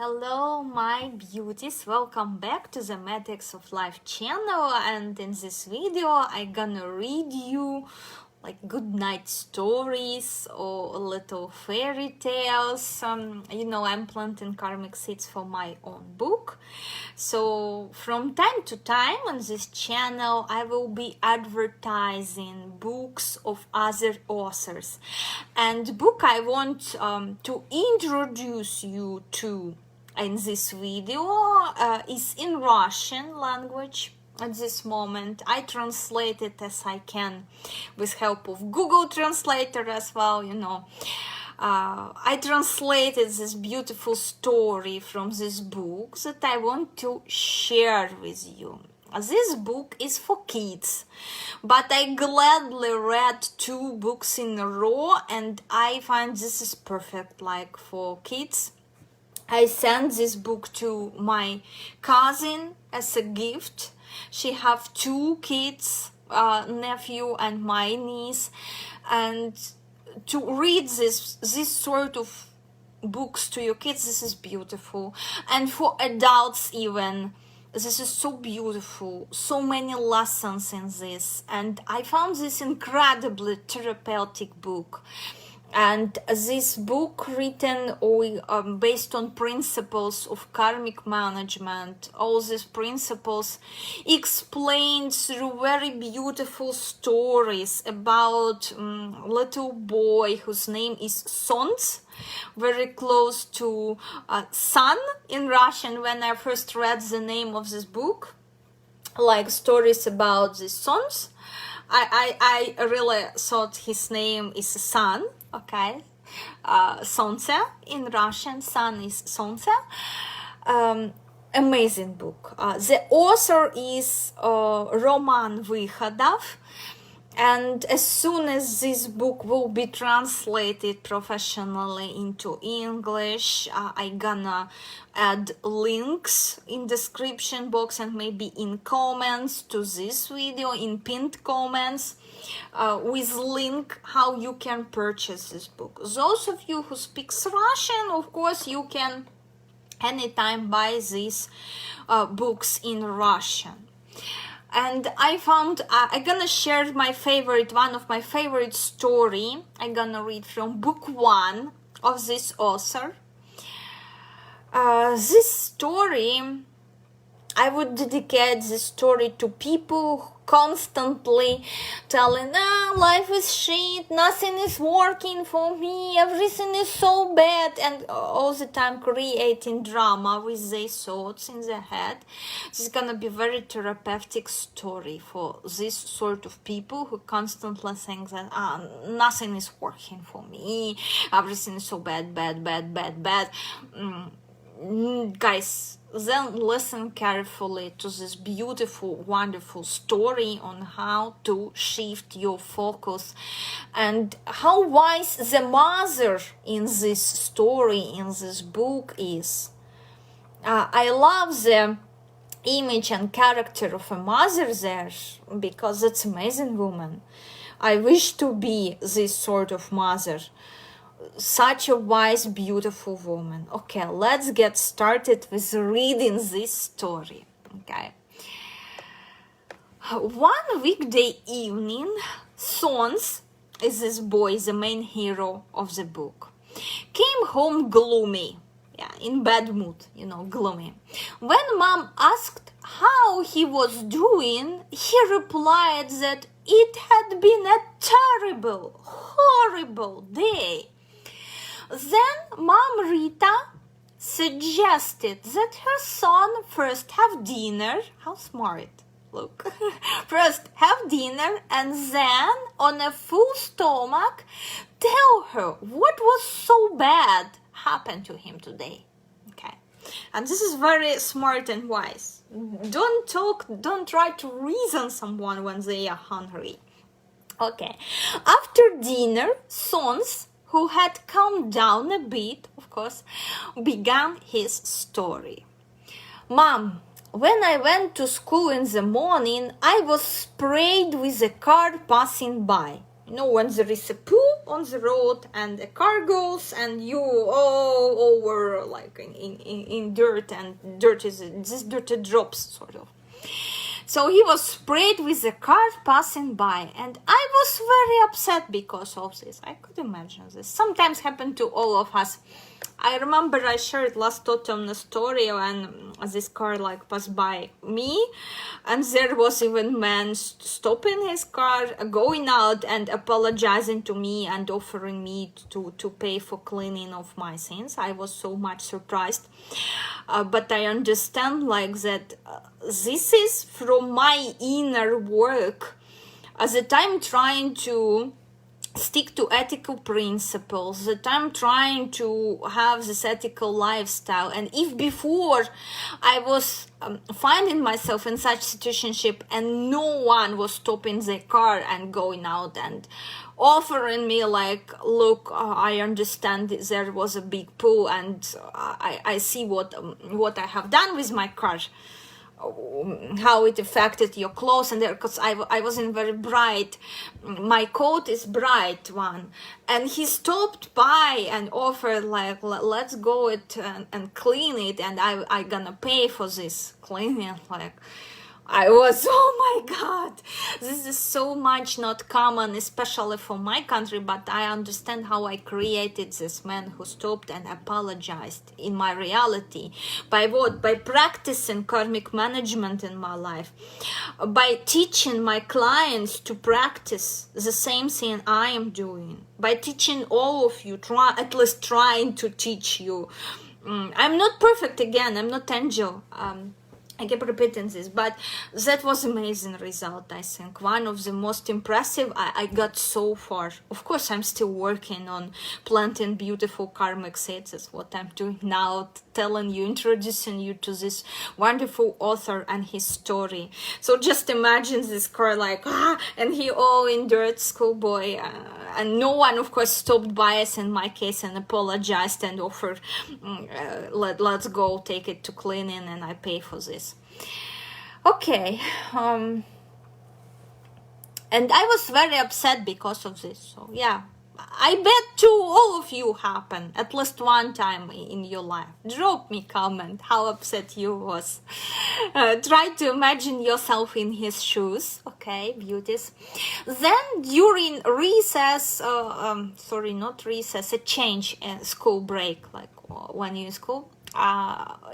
Hello my beauties, welcome back to the Matrix of Life channel, and in this video I'm gonna read you like good night stories or little fairy tales. I'm planting karmic seeds for my own book. So from time to time on this channel I will be advertising books of other authors, and the book I want to introduce you to in this video is in Russian language. At this moment I translate it as I can with help of Google Translator as well. I translated this beautiful story from this book that I want to share with you. This book is for kids, but I gladly read 2 books in a row, and I find this is perfect like for kids. I sent this book to my cousin as a gift. She have 2 kids, nephew and my niece, and to read this sort of books to your kids, this is beautiful. And for adults even, this is so beautiful, so many lessons in this, and I found this incredibly therapeutic book. And this book written based on principles of karmic management, all these principles explained through very beautiful stories about little boy whose name is Sonts, very close to sun in Russian. When I first read the name of this book, like stories about the Sonts, I really thought his name is Sun. Okay, Sonce in Russian, sun is Sonce. Amazing book. The author is Roman Vyhodov, and as soon as this book will be translated professionally into English, I gonna add links in description box and maybe in comments to this video, in pinned comments, with link how you can purchase this book. Those of you who speaks Russian, of course, you can anytime buy these books in Russian. And I found I'm gonna share one of my favorite story. I'm gonna read from book 1 of this author. This story, I would dedicate this story to people constantly telling, life is shit, nothing is working for me, everything is so bad, and all the time creating drama with their thoughts in their head. This is gonna be very therapeutic story for this sort of people who constantly think that nothing is working for me, everything is so bad. Guys, then listen carefully to this beautiful, wonderful story on how to shift your focus and how wise the mother in this story, in this book is. I love the image and character of a mother there, because it's an amazing woman. I wish to be this sort of mother. Such a wise, beautiful woman. Okay, let's get started with reading this story. Okay. One weekday evening, Sonts, is this boy, the main hero of the book, came home gloomy. Yeah, in bad mood, gloomy. When mom asked how he was doing, he replied that it had been a terrible, horrible day. Then Mom Rita suggested that her son first have dinner. How smart, look. First have dinner and then on a full stomach tell her what was so bad happened to him today. Okay. And this is very smart and wise. Don't try to reason someone when they are hungry. Okay. After dinner, Sonts, who had calmed down a bit, of course, began his story. Mom, when I went to school in the morning, I was sprayed with a car passing by. You know, when there is a poo on the road and a car goes and you all over like in dirt, and dirt is this dirt drops sort of. So he was sprayed with the car passing by, and I was very upset because of this. I could imagine this. Sometimes happen to all of us. I remember I shared last autumn a story when this car like passed by me, and there was even man stopping his car, going out and apologizing to me and offering me to pay for cleaning of my sins. I was so much surprised, but I understand like that this is from my inner work, as that I'm trying to stick to ethical principles, that I'm trying to have this ethical lifestyle. And if before I was finding myself in such situationship and no one was stopping the car and going out and offering me like, look, I understand there was a big pool and I see what I have done with my car, how it affected your clothes, and there, because I wasn't very bright, my coat is bright one, and he stopped by and offered like, let's go it and clean it, and I gonna pay for this cleaning. Like, I was, oh my God, this is so much not common, especially for my country, but I understand how I created this man who stopped and apologized in my reality. By what? By practicing karmic management in my life, by teaching my clients to practice the same thing I am doing, by teaching all of you, at least trying to teach you. I'm not perfect, again, I'm not angel. I keep repeating this, but that was amazing result, I think. One of the most impressive I got so far. Of course, I'm still working on planting beautiful karmic seeds. That's what I'm doing now, telling you, introducing you to this wonderful author and his story. So just imagine this car like, and he all in dirt, schoolboy, and no one, of course, stopped by us in my case and apologized and offered, let's go take it to cleaning and I pay for this. Okay, and I was very upset because of this. So yeah, I bet to all of you happen at least one time in your life. Drop me comment how upset you was. Try to imagine yourself in his shoes. Okay, beauties. Then during recess, sorry, not recess, a change, school break, like when you're in school,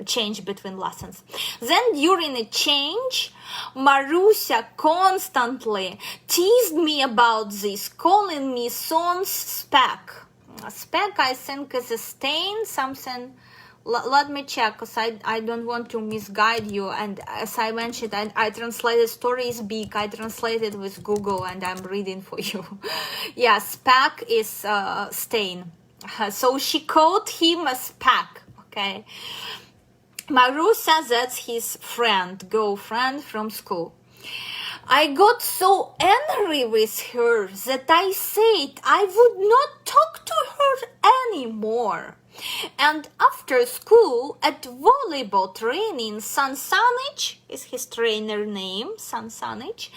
change between lessons. Then during a change, Marusia constantly teased me about this, calling me Sonts speck. Speck, I think, is a stain, something. Let me check, because I don't want to misguide you. And as I mentioned, I translated story is big. I translated with Google and I'm reading for you. Yeah, speck is stain. So she called him a speck. Okay, Marusia, that's his friend, girlfriend from school. I got so angry with her that I said I would not talk to her anymore. And after school, at volleyball training, Sansanich is his trainer name, Sansanich,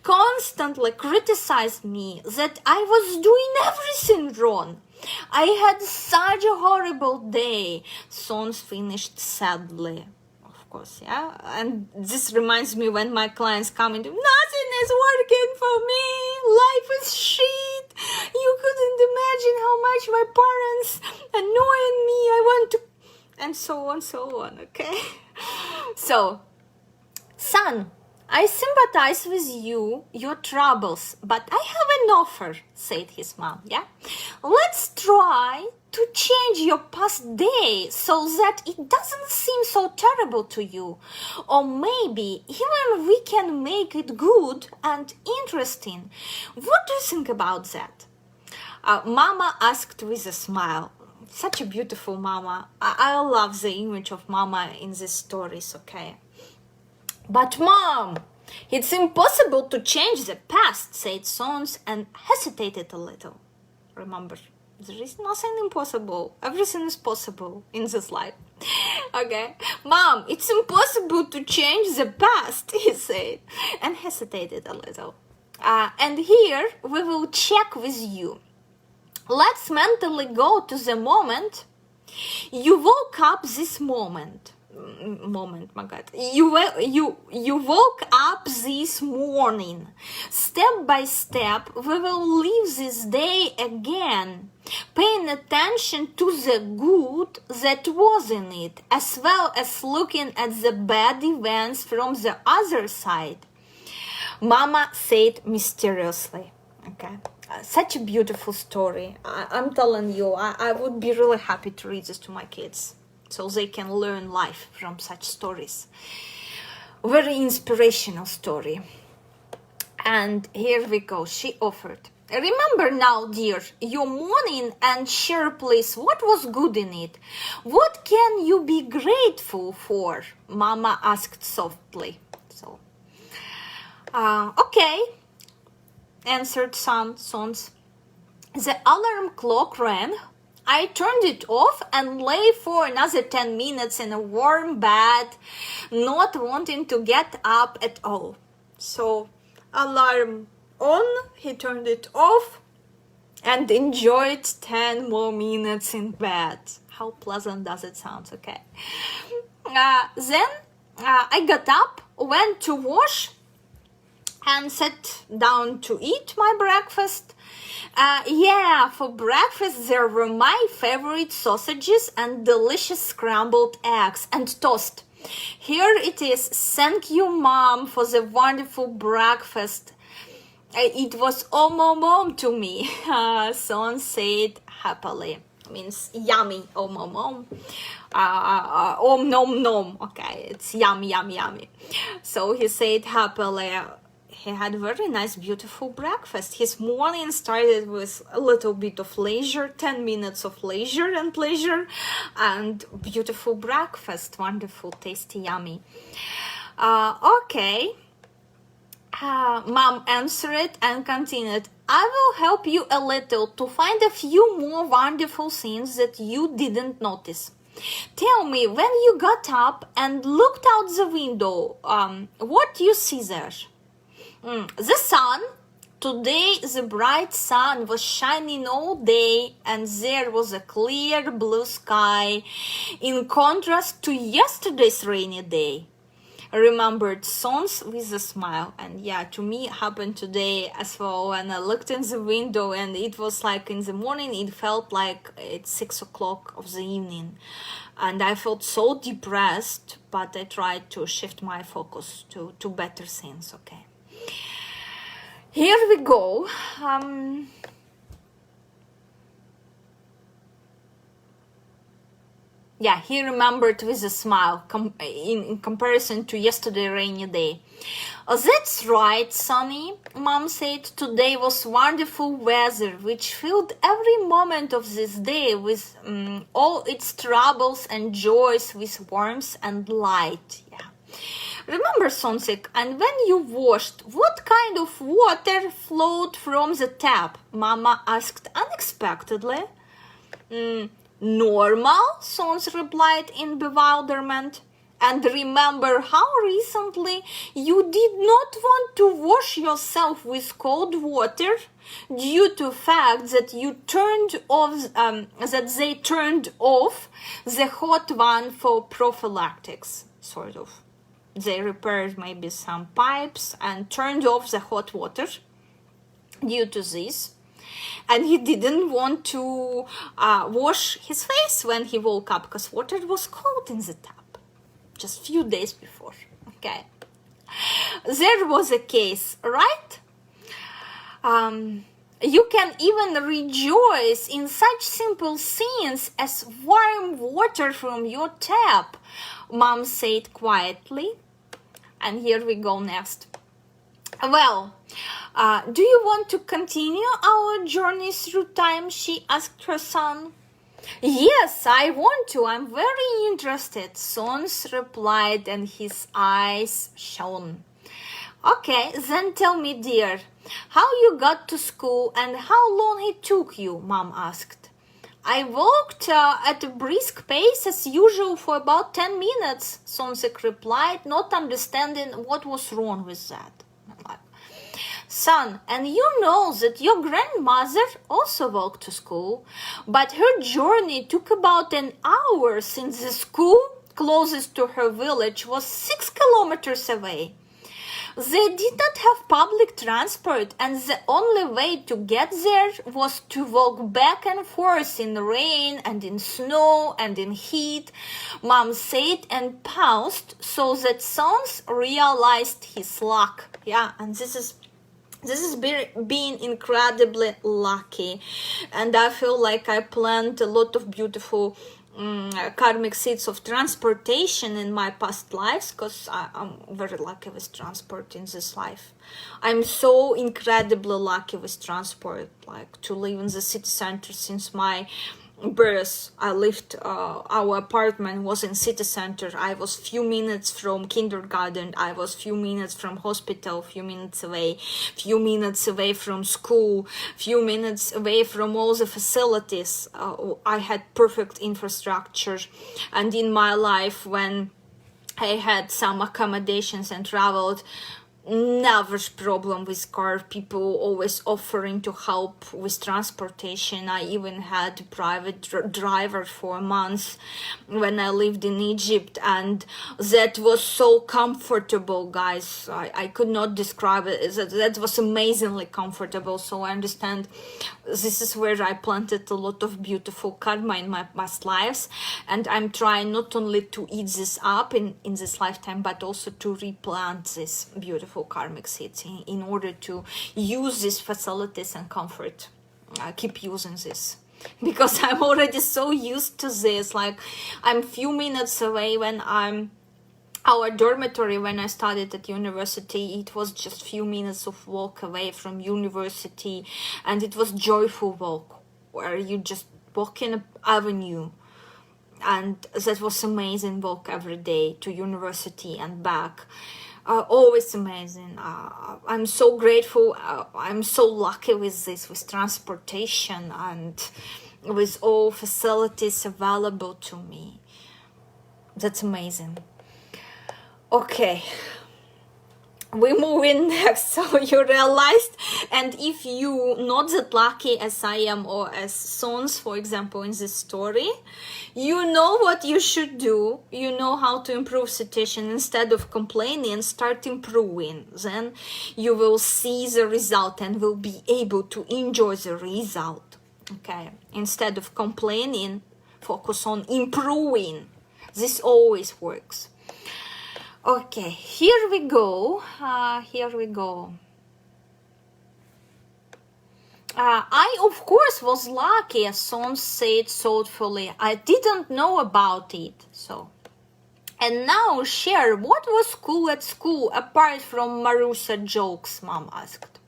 constantly criticized me that I was doing everything wrong. I had such a horrible day. Songs finished sadly. Of course, yeah. And this reminds me when my clients come into, nothing is working for me. Life is shit. You couldn't imagine how much my parents annoying me. I want to, and so on, okay? So, son, I sympathize with you, your troubles, but I have an offer, said his mom, yeah? Let's try to change your past day so that it doesn't seem so terrible to you. Or maybe even we can make it good and interesting. What do you think about that? Mama asked with a smile. Such a beautiful mama. I love the image of mama in these stories, okay? But Mom, it's impossible to change the past, said Sonts and hesitated a little. Remember, there is nothing impossible. Everything is possible in this life. Okay. Mom, it's impossible to change the past, he said, and hesitated a little. And here we will check with you. Let's mentally go to the moment you woke up this moment, my God. You woke up this morning. Step by step, we will live this day again, paying attention to the good that was in it, as well as looking at the bad events from the other side. Mama said mysteriously. Okay. Such a beautiful story. I'm telling you, I would be really happy to read this to my kids so they can learn life from such stories. Very inspirational story. And here we go. She offered. Remember now, dear, your morning and share, please, what was good in it. What can you be grateful for? Mama asked softly. So, okay, answered Sonts. The alarm clock rang. I turned it off and lay for another 10 minutes in a warm bed, not wanting to get up at all. So, alarm on, he turned it off and enjoyed 10 more minutes in bed. How pleasant does it sound, okay? Then I got up, went to wash, and sat down to eat my breakfast. For breakfast there were my favorite sausages and delicious scrambled eggs and toast. Here it is. Thank you, Mom, for the wonderful breakfast. It was mom to me, Son said happily. Means yummy, mom. Nom nom. Okay, it's yummy. So he said happily. He had a very nice, beautiful breakfast. His morning started with a little bit of leisure, 10 minutes of leisure and pleasure, and beautiful breakfast, wonderful, tasty, yummy. Okay. Mom answered and continued. I will help you a little to find a few more wonderful things that you didn't notice. Tell me, when you got up and looked out the window, what you see there? The sun. Today the bright sun was shining all day and there was a clear blue sky in contrast to yesterday's rainy day. Remembered Sonts with a smile. And yeah, to me it happened today as well. And I looked in the window and it was like in the morning, it felt like it's 6 o'clock of the evening. And I felt so depressed, but I tried to shift my focus to better things, okay. Here we go. He remembered with a smile in comparison to yesterday rainy day. Oh, that's right, Sonny, Mom said. Today was wonderful weather, which filled every moment of this day with all its troubles and joys with warmth and light. Yeah. Remember, Sonsik, and when you washed, what kind of water flowed from the tap? Mama asked unexpectedly. Normal, Sons replied in bewilderment. And remember how recently you did not want to wash yourself with cold water due to the fact that they turned off the hot one for prophylactics, sort of. They repaired maybe some pipes and turned off the hot water due to this. And he didn't want to wash his face when he woke up because water was cold in the tap just a few days before. Okay. There was a case, right? You can even rejoice in such simple things as warm water from your tap, Mom said quietly. And here we go next. Well, do you want to continue our journey through time? She asked her son. Yes, I want to. I'm very interested, Sonts replied, and his eyes shone. Okay, then tell me, dear, how you got to school and how long it took you, Mom asked. I walked at a brisk pace as usual for about 10 minutes, Sonsik replied, not understanding what was wrong with that. Son, and you know that your grandmother also walked to school, but her journey took about an hour since the school closest to her village was 6 kilometers away. They did not have public transport, and the only way to get there was to walk back and forth in rain and in snow and in heat. Mom said and paused so that Sonts realized his luck. Yeah, and this is being incredibly lucky, and I feel like I planted a lot of beautiful karmic seeds of transportation in my past lives, because I'm very lucky with transport in this life. I'm so incredibly lucky with transport, like to live in the city center since my birth. I lived, our apartment was in city center. I was few minutes from kindergarten, I was few minutes from hospital, few minutes away from school, few minutes away from all the facilities. I had perfect infrastructure, and in my life when I had some accommodations and traveled, never problem with car, people always offering to help with transportation. I even had a private driver for a month when I lived in Egypt, and that was so comfortable, guys. I could not describe it. That was amazingly comfortable. So I understand this is where I planted a lot of beautiful karma in my past lives, and I'm trying not only to eat this up in this lifetime, but also to replant this beautiful karmic seeds in order to use these facilities and comfort. I keep using this because I'm already so used to this. Like, I'm few minutes away when I'm our dormitory. When I studied at university, it was just few minutes of walk away from university, and it was joyful walk where you just walk in an avenue, and that was amazing walk every day to university and back. Always amazing. I'm so grateful. I'm so lucky with this, with transportation and with all facilities available to me. That's amazing. Okay, we move in next. So you realized, and if you not that lucky as I am, or as Sonts, for example, in this story, you know what you should do. You know how to improve situation. Instead of complaining, start improving. Then you will see the result and will be able to enjoy the result. Okay, instead of complaining, focus on improving. This always works. Okay, here we go. I, of course, was lucky, as Sonts said thoughtfully. I didn't know about it, so. And now share, what was cool at school, apart from Marusa jokes, Mom asked.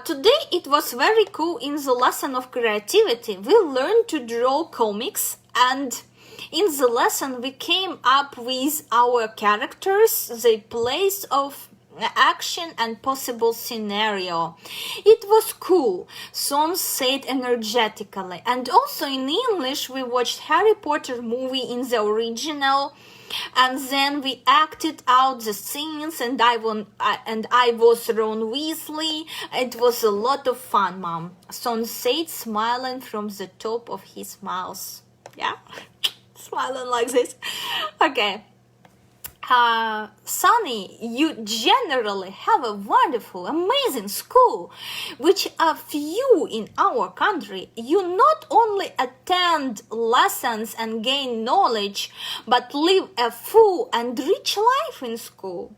Today it was very cool in the lesson of creativity. We learned to draw comics, and in the lesson we came up with our characters, the place of action and possible scenario. It was cool, Sonts said energetically. And also in English we watched Harry Potter movie in the original, and then we acted out the scenes, and I was Ron Weasley. It was a lot of fun, Mom, Sonts said, smiling from the top of his mouth. Yeah, smiling like this. Okay. Sonny, you generally have a wonderful, amazing school, which are few in our country. You not only attend lessons and gain knowledge, but live a full and rich life in school.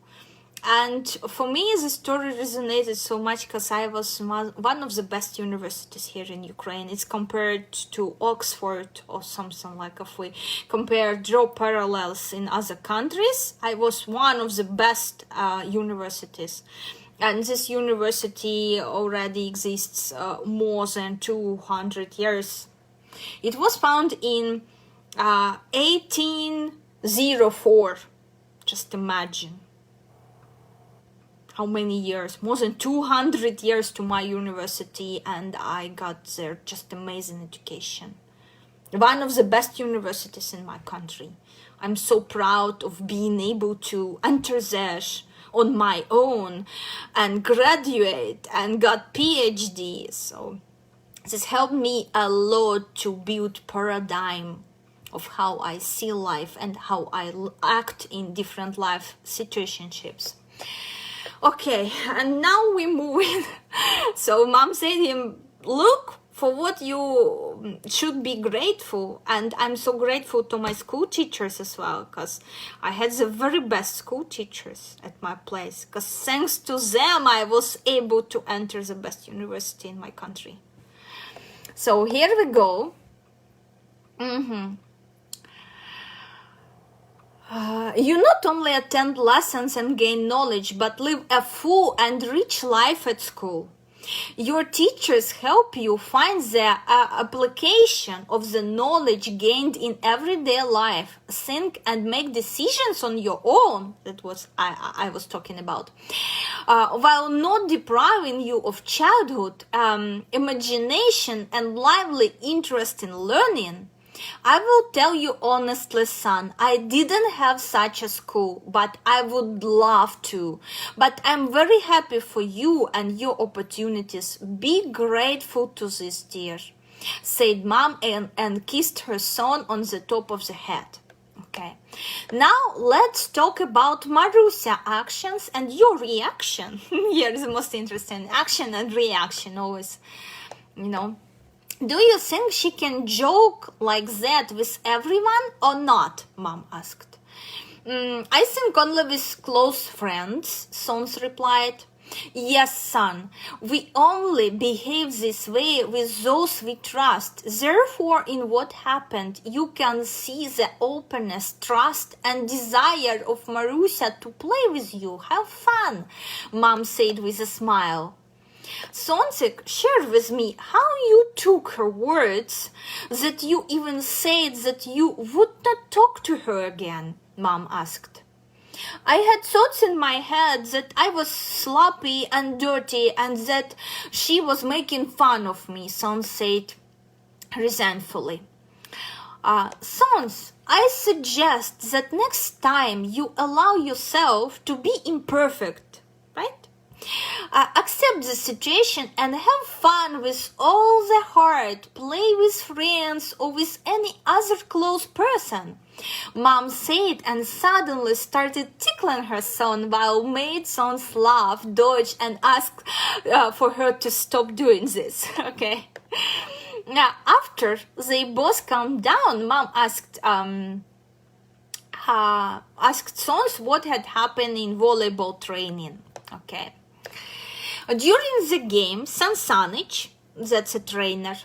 And for me, the story resonated so much because I was one of the best universities here in Ukraine. It's compared to Oxford or something, like if we draw parallels in other countries. I was one of the best universities. And this university already exists more than 200 years. It was founded in 1804. Just imagine. How many years? More than 200 years to my university, and I got there just amazing education. One of the best universities in my country. I'm so proud of being able to enter there on my own and graduate and got PhD. So this helped me a lot to build paradigm of how I see life and how I act in different life situationships. Okay, and now we move in. So mom said to him, look for what you should be grateful. And I'm so grateful to my school teachers as well, because I had the very best school teachers at my place, because thanks to them I was able to enter the best university in my country. So here we go. You not only attend lessons and gain knowledge, but live a full and rich life at school. Your teachers help you find the application of the knowledge gained in everyday life. Think and make decisions on your own. That was I was talking about. While not depriving you of childhood, imagination, and lively interest in learning. I will tell you honestly, son, I didn't have such a school, but I would love to. But I'm very happy for you and your opportunities. Be grateful to this, dear, said mom and kissed her son on the top of the head. Okay, now let's talk about Marusia actions and your reaction. Here is the most interesting, action and reaction always, you know. Do you think she can joke like that with everyone or not? Mom asked. I think only with close friends, Sonts replied. Yes, son, we only behave this way with those we trust. Therefore, in what happened, you can see the openness, trust, and desire of Marusia to play with you. Have fun, Mom said with a smile. Sontsik shared with me how you took her words, that you even said that you would not talk to her again, Mom asked. I had thoughts in my head that I was sloppy and dirty and that she was making fun of me, Sonts said resentfully. Sonts, I suggest that next time you allow yourself to be imperfect, right? Accept the situation and have fun with all the heart. Play with friends or with any other close person, Mom said, and suddenly started tickling her son while made Sonts laugh, dodge, and ask for her to stop doing this. Okay. Now, after they both calmed down, Mom asked Sonts what had happened in volleyball training. Okay. During the game, Sansanich, that's a trainer,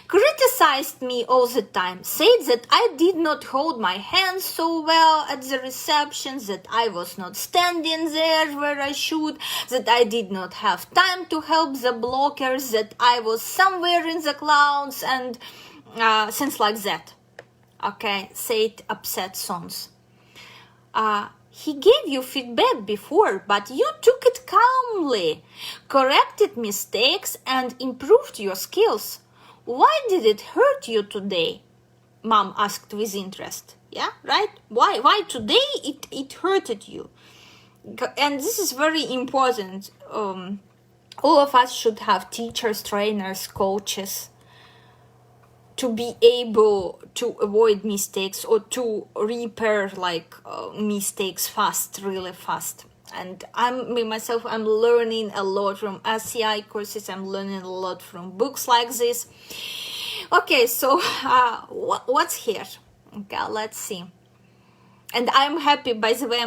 criticized me all the time, said that I did not hold my hands so well at the reception, that I was not standing there where I should, that I did not have time to help the blockers, that I was somewhere in the clouds, and things like that. Okay, said upset Sonts. He gave you feedback before, but you took it calmly, corrected mistakes, and improved your skills. Why did it hurt you today? Mom asked with interest. Yeah, right? Why today it hurted you? And this is very important. All of us should have teachers, trainers, coaches, to be able to avoid mistakes or to repair mistakes really fast. And I'm learning a lot from SCI courses. I'm learning a lot from books like this. Okay, so what's here? Okay, let's see. And I'm happy, by the way,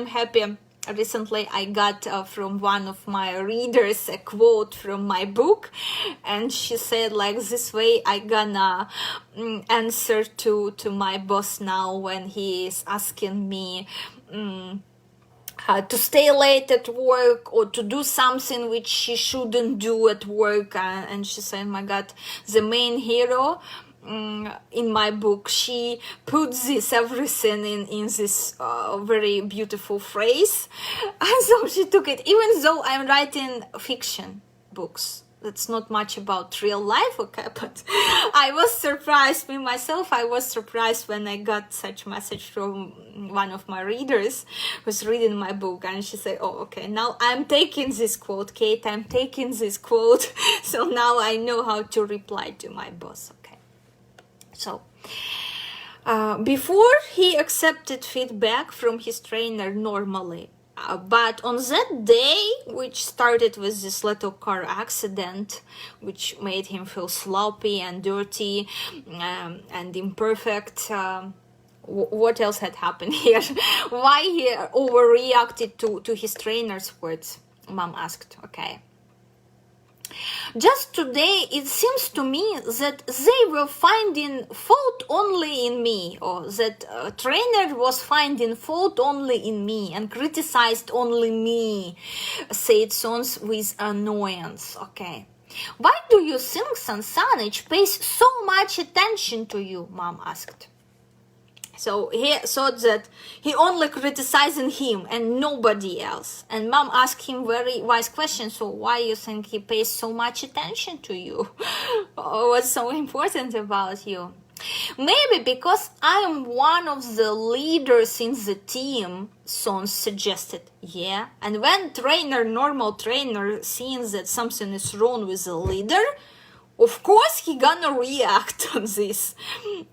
recently I got from one of my readers a quote from my book, and she said like this way I gonna answer to my boss now when he is asking me to stay late at work or to do something which she shouldn't do at work. And she said, my God, the main hero in my book, she puts this everything in this very beautiful phrase. And so she took it, even though I'm writing fiction books, That's not much about real life, okay, but I was surprised, I was surprised when I got such message from one of my readers who's reading my book, and she said, oh, okay, now I'm taking this quote, Kate, I'm taking this quote, so now I know how to reply to my boss, okay. So, before he accepted feedback from his trainer normally, but on that day, which started with this little car accident, which made him feel sloppy and dirty and imperfect, what else had happened here? Why he overreacted to his trainer's words? Mom asked, okay. Just today, it seems to me that they were finding fault only in me, or that trainer was finding fault only in me and criticized only me, said Sonts with annoyance. Okay. Why do you think Sansanich pays so much attention to you? Mom asked. So he thought that he only criticizing him and nobody else. And Mom asked him very wise question. So why you think he pays so much attention to you? What's so important about you? Maybe because I am one of the leaders in the team, Sonts suggested. Yeah. And when normal trainer, seeing that something is wrong with the leader, of course he gonna react on this,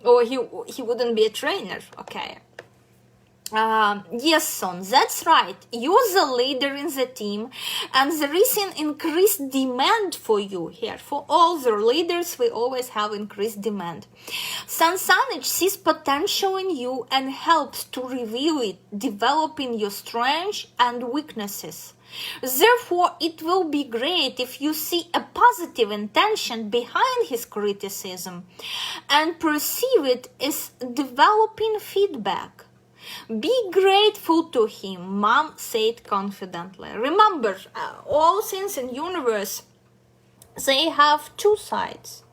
or he wouldn't be a trainer, okay. Yes, Son, that's right. You're the leader in the team, and there is an increased demand for you here. For all the leaders, we always have increased demand. Sansanich sees potential in you and helps to reveal it, developing your strengths and weaknesses. Therefore, it will be great if you see a positive intention behind his criticism and perceive it as developing feedback. Be grateful to him, Mom said confidently. Remember, all things in the universe, they have two sides.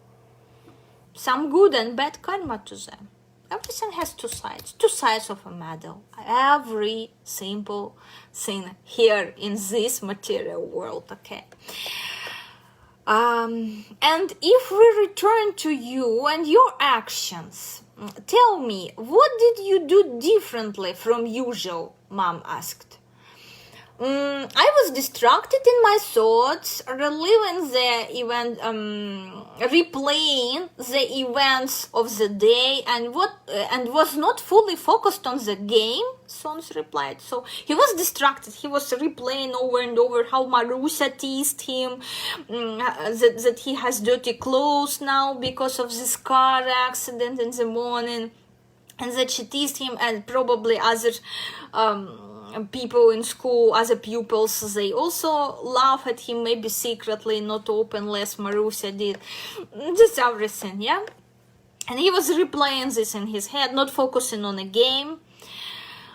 Some good and bad karma to them. Everything has two sides of a medal. Every simple thing here in this material world, okay? And if we return to you and your actions, tell me, what did you do differently from usual? Mom asked. I was distracted in my thoughts, reliving the event, replaying the events of the day, and was not fully focused on the game. Sonts replied. So he was distracted. He was replaying over and over how Marusia teased him, that he has dirty clothes now because of this car accident in the morning, and that she teased him, and probably other people in school, other pupils, they also laugh at him, maybe secretly, not openly as Marusia did. Just everything, yeah? And he was replaying this in his head, not focusing on a game.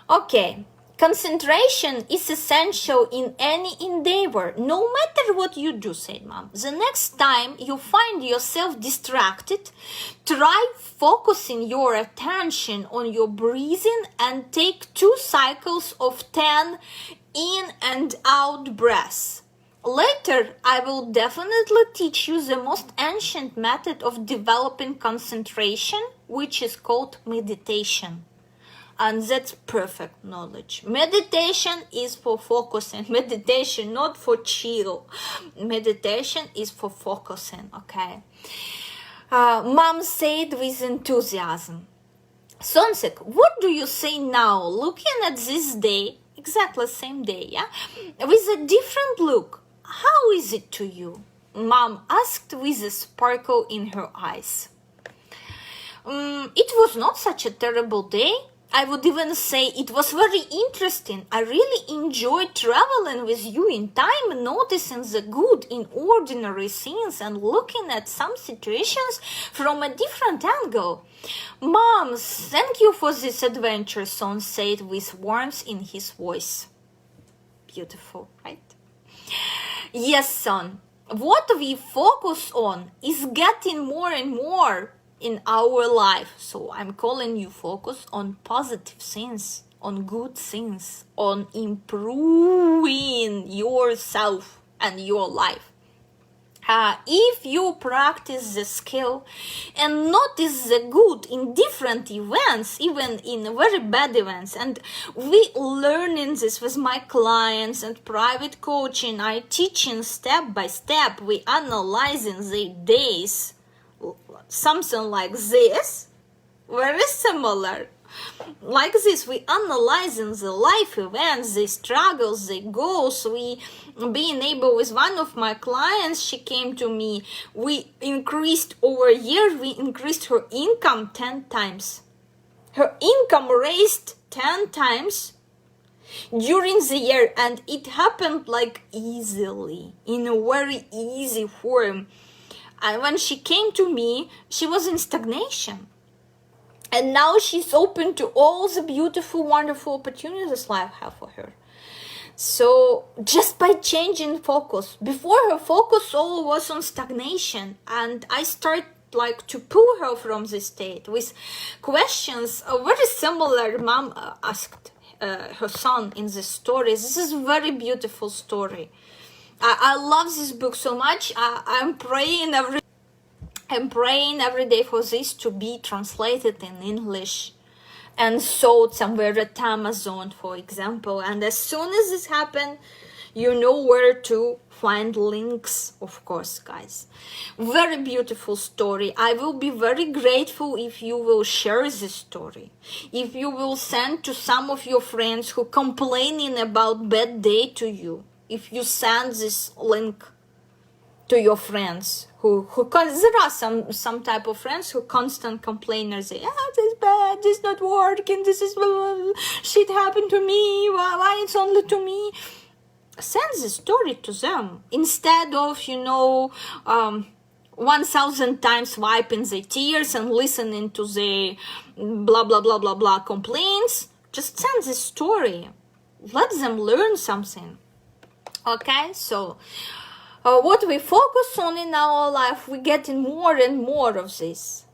Okay, concentration is essential in any endeavor, no matter what you do, said Mom. The next time you find yourself distracted, try focusing your attention on your breathing and take 2 cycles of 10 in and out breaths. Later, I will definitely teach you the most ancient method of developing concentration, which is called meditation. And that's perfect knowledge. Meditation is for focusing. Meditation, not for chill. Meditation is for focusing, okay? Mom said with enthusiasm. Sonsik, what do you say now, looking at this day, exactly the same day, yeah? With a different look, how is it to you? Mom asked with a sparkle in her eyes. It was not such a terrible day. I would even say it was very interesting. I really enjoyed traveling with you in time, noticing the good in ordinary things and looking at some situations from a different angle. Mom, thank you for this adventure, Sonts said with warmth in his voice. Beautiful, right? Yes, son. What we focus on is getting more and more in our life. So I'm calling you focus on positive things, on good things, on improving yourself and your life. If you practice the skill and notice the good in different events, even in very bad events, and we learning this with my clients and private coaching, I teaching step by step, we analyzing the days, something like this, very similar. Like this, we analyzing the life events, the struggles, the goals. We being able with one of my clients, she came to me, we increased over a year, we increased her income 10 times. Her income raised 10 times during the year, and it happened like easily, in a very easy form. And when she came to me, she was in stagnation. And now she's open to all the beautiful, wonderful opportunities life have for her. So just by changing focus, before her focus all was on stagnation, and I start like to pull her from this state with questions very similar. Mom asked her son in this story. This is a very beautiful story. I love this book so much. I'm praying every day for this to be translated in English and sold somewhere at Amazon, for example. And as soon as this happens, you know where to find links, of course, guys. Very beautiful story. I will be very grateful if you will share this story. If you will send to some of your friends who complaining about bad day to you. If you send this link to your friends there are some type of friends who constant complainers say, this is bad, this is not working, this is shit happened to me, why it's only to me. Send the story to them instead of 1,000 times wiping the tears and listening to the blah blah blah blah blah complaints. Just send the story, let them learn something. Okay, so what we focus on in our life, we getting more and more of this.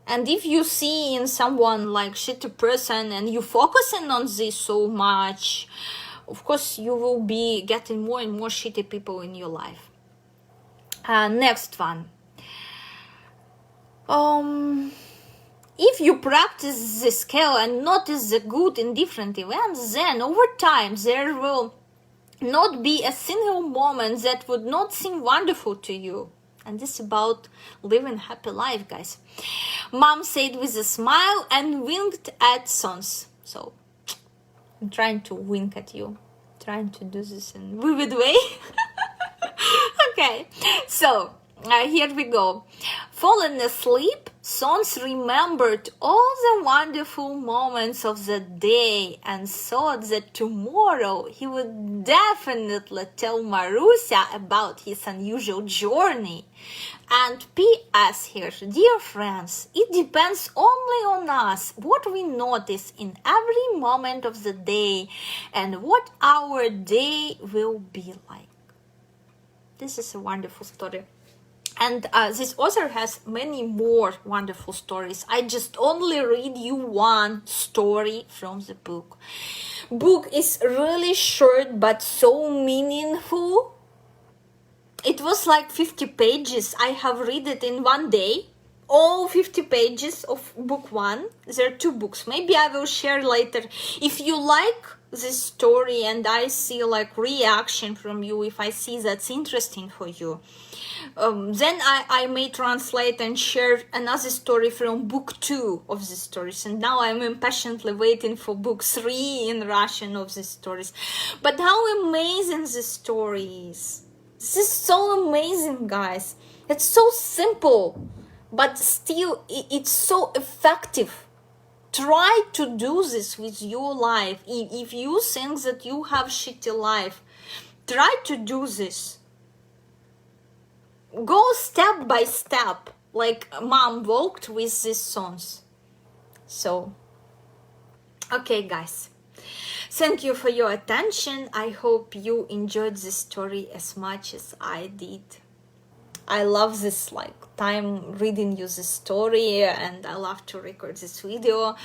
And if you see in someone like shitty person and you focusing on this so much, of course you will be getting more and more shitty people in your life. Next one. If you practice the skill and notice the good in different events, then over time there will not be a single moment that would not seem wonderful to you. And this is about living happy life, guys. Mom said with a smile and winked at Sonts. So I'm trying to wink at you, trying to do this in a vivid way. Okay, so here we go. Falling asleep, Sonts remembered all the wonderful moments of the day and thought that tomorrow he would definitely tell Marusia about his unusual journey. And P.S. here, dear friends, it depends only on us what we notice in every moment of the day and what our day will be like. This is a wonderful story. And this author has many more wonderful stories. I just only read you one story from the book. Book is really short but so meaningful. It was like 50 pages. I have read it in one day. All 50 pages of book one. There are two books. Maybe I will share later. If you like this story and I see like reaction from you, if I see that's interesting for you, then I may translate and share another story from book 2 of the stories. And now I'm impatiently waiting for book 3 in Russian of the stories. But how amazing this story is. This is so amazing, guys. It's so simple, but still it's so effective. Try to do this with your life. If you think that you have shitty life, try to do this. Go step by step, like mom walked with these songs. So, okay, guys. Thank you for your attention. I hope you enjoyed this story as much as I did. I love this time reading you this story, and I love to record this video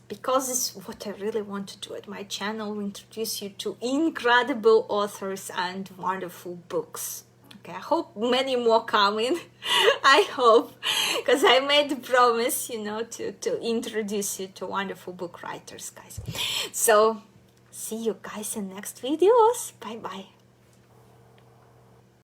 because it's what I really want to do at my channel, introduce you to incredible authors and wonderful books. Okay, I hope many more coming. I hope, because I made a promise, you know, to introduce you to wonderful book writers, guys. So see you guys in next videos. Bye bye.